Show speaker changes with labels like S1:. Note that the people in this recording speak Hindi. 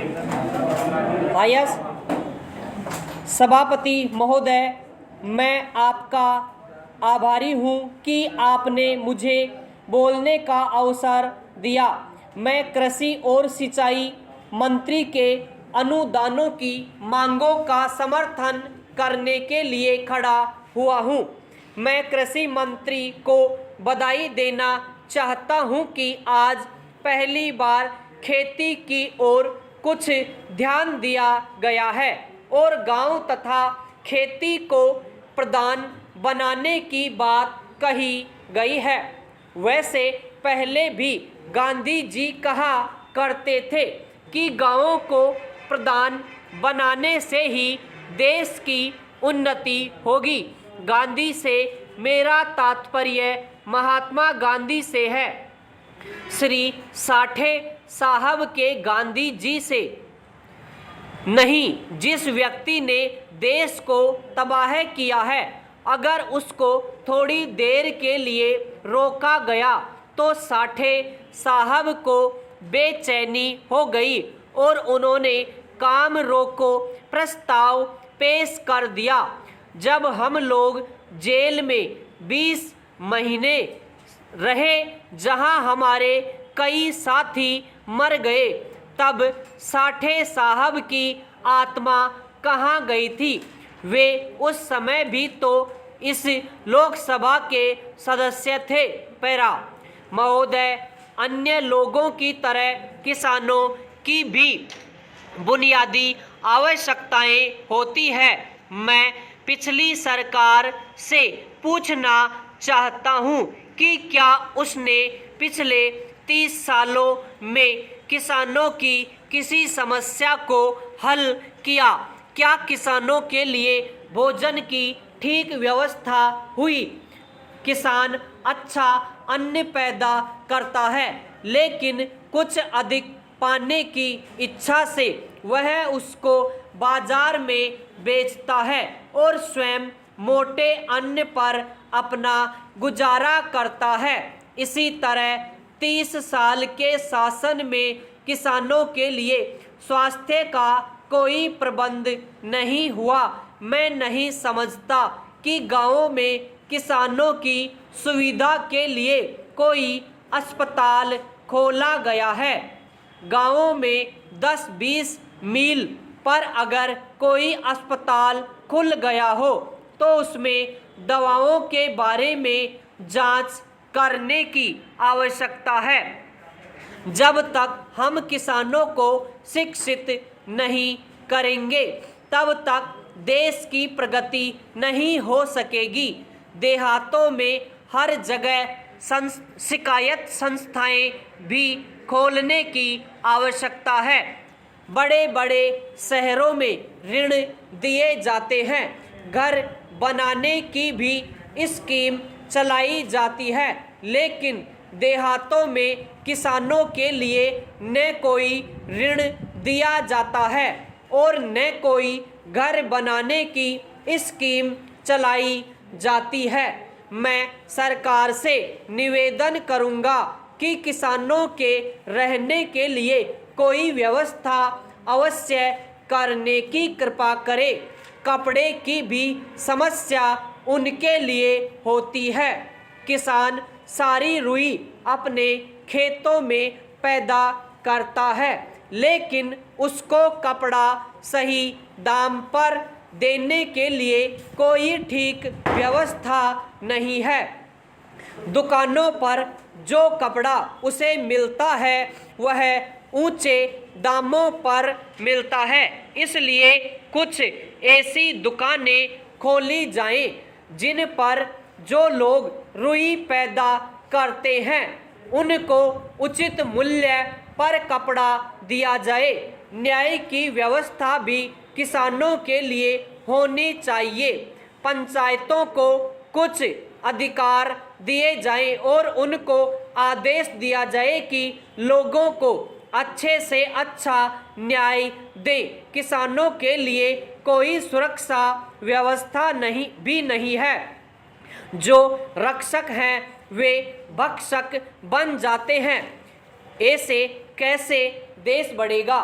S1: आयस सभापति महोदय, मैं आपका आभारी हूँ कि आपने मुझे बोलने का अवसर दिया। मैं कृषि और सिंचाई मंत्री के अनुदानों की मांगों का समर्थन करने के लिए खड़ा हुआ हूँ। मैं कृषि मंत्री को बधाई देना चाहता हूँ कि आज पहली बार खेती की ओर कुछ ध्यान दिया गया है और गांव तथा खेती को प्रधान बनाने की बात कही गई है। वैसे पहले भी गांधी जी कहा करते थे कि गांवों को प्रधान बनाने से ही देश की उन्नति होगी। गांधी से मेरा तात्पर्य महात्मा गांधी से है, श्री साठे साहब के गांधी जी से नहीं, जिस व्यक्ति ने देश को तबाह किया है। अगर उसको थोड़ी देर के लिए रोका गया तो साठे साहब को बेचैनी हो गई और उन्होंने काम रोको प्रस्ताव पेश कर दिया। जब हम लोग जेल में 20 महीने रहे, जहां हमारे कई साथी मर गए, तब साठे साहब की आत्मा कहाँ गई थी? वे उस समय भी तो इस लोकसभा के सदस्य थे। पैरा महोदय, अन्य लोगों की तरह किसानों की भी बुनियादी आवश्यकताएं होती है। मैं पिछली सरकार से पूछना चाहता हूं कि क्या उसने पिछले 30 सालों में किसानों की किसी समस्या को हल किया? क्या किसानों के लिए भोजन की ठीक व्यवस्था हुई? किसान अच्छा अन्न पैदा करता है, लेकिन कुछ अधिक पाने की इच्छा से वह उसको बाजार में बेचता है और स्वयं मोटे अन्न पर अपना गुजारा करता है। इसी तरह 30 साल के शासन में किसानों के लिए स्वास्थ्य का कोई प्रबंध नहीं हुआ। मैं नहीं समझता कि गांवों में किसानों की सुविधा के लिए कोई अस्पताल खोला गया है। गांवों में 10-20 मील पर अगर कोई अस्पताल खुल गया हो तो उसमें दवाओं के बारे में जांच करने की आवश्यकता है। जब तक हम किसानों को शिक्षित नहीं करेंगे, तब तक देश की प्रगति नहीं हो सकेगी। देहातों में हर जगह शिकायत संस्थाएं भी खोलने की आवश्यकता है। बड़े बड़े शहरों में ऋण दिए जाते हैं, घर बनाने की भी स्कीम चलाई जाती है, लेकिन देहातों में किसानों के लिए न कोई ऋण दिया जाता है और न कोई घर बनाने की स्कीम चलाई जाती है। मैं सरकार से निवेदन करूंगा कि किसानों के रहने के लिए कोई व्यवस्था अवश्य करने की कृपा करे। कपड़े की भी समस्या उनके लिए होती है। किसान सारी रुई अपने खेतों में पैदा करता है, लेकिन उसको कपड़ा सही दाम पर देने के लिए कोई ठीक व्यवस्था नहीं है। दुकानों पर जो कपड़ा उसे मिलता है वह ऊंचे दामों पर मिलता है। इसलिए कुछ ऐसी दुकानें खोली जाएं जिन पर जो लोग रुई पैदा करते हैं उनको उचित मूल्य पर कपड़ा दिया जाए। न्याय की व्यवस्था भी किसानों के लिए होनी चाहिए। पंचायतों को कुछ अधिकार दिए जाएं और उनको आदेश दिया जाए कि लोगों को अच्छे से अच्छा न्याय दें। किसानों के लिए कोई सुरक्षा व्यवस्था नहीं है। जो रक्षक हैं वे भक्षक बन जाते हैं। ऐसे कैसे देश बढ़ेगा?